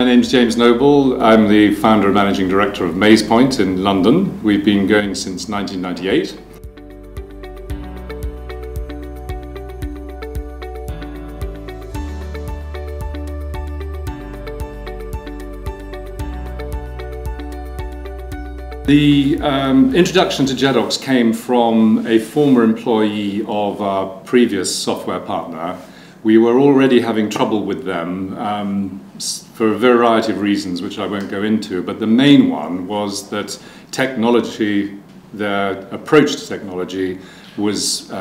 My name's James Noble. I'm the founder and managing director of Mazepoint in London. We've been going since 1998. The introduction to Jedox came from a former employee of our previous software partner. We were already having trouble with them for a variety of reasons, which I won't go into, but the main one was that technology, their approach to technology was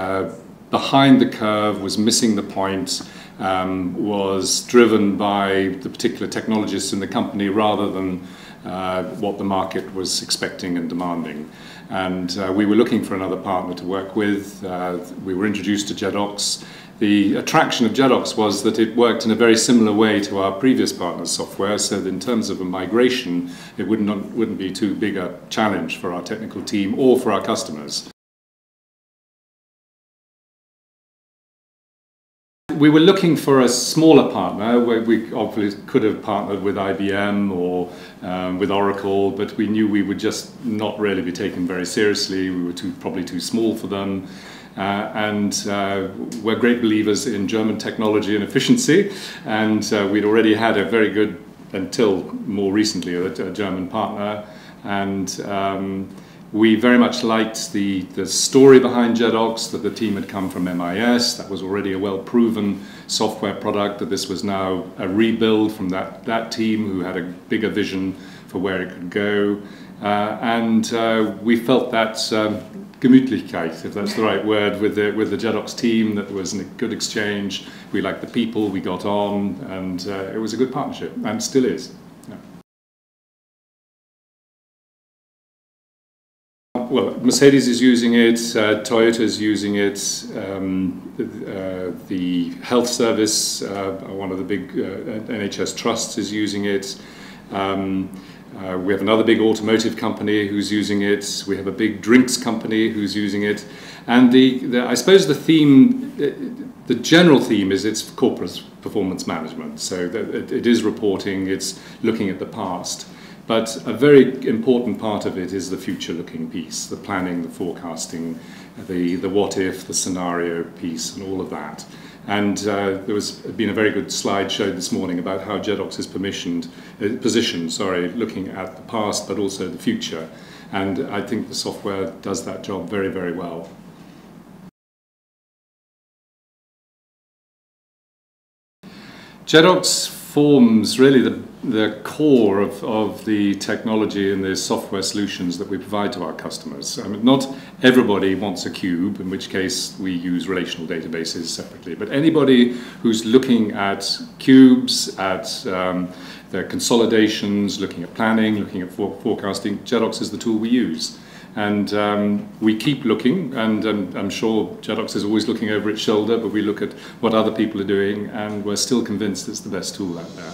behind the curve, was missing the point, was driven by the particular technologists in the company rather than what the market was expecting and demanding. And we were looking for another partner to work with. We were introduced to Jedox. The attraction of Jedox was that it worked in a very similar way to our previous partner's software, so that in terms of a migration, it wouldn't be too big a challenge for our technical team or for our customers. We were looking for a smaller partner. We obviously could have partnered with IBM or with Oracle, but we knew we would just not really be taken very seriously. We were probably too small for them. And we're great believers in German technology and efficiency, and we'd already had a very good, until more recently, a German partner, and we very much liked the story behind Jedox, that the team had come from MIS. That was already a well-proven software product, that this was now a rebuild from that team who had a bigger vision for where it could go. And we felt that Gemütlichkeit, if that's the right word, with the Jedox team, that there was a good exchange. We liked the people, we got on, and it was a good partnership, and still is. Yeah. Well, Mercedes is using it, Toyota is using it, the health service, one of the big NHS trusts is using it. We have another big automotive company who's using it. We have a big drinks company who's using it. And I suppose the theme, the general theme is it's corporate performance management. So it is reporting, it's looking at the past. But a very important part of it is the future-looking piece, the planning, the forecasting, the what-if, the scenario piece, and all of that. And there has been a very good slide showed this morning about how Jedox is positioned, looking at the past but also the future. And I think the software does that job very, very well. Jedox forms really the core of the technology and the software solutions that we provide to our customers. I mean, not everybody wants a cube, in which case we use relational databases separately, but anybody who's looking at cubes, at their consolidations, looking at planning, looking at forecasting, Jedox is the tool we use. And we keep looking, and I'm sure Jedox is always looking over its shoulder, but we look at what other people are doing, and we're still convinced it's the best tool out there.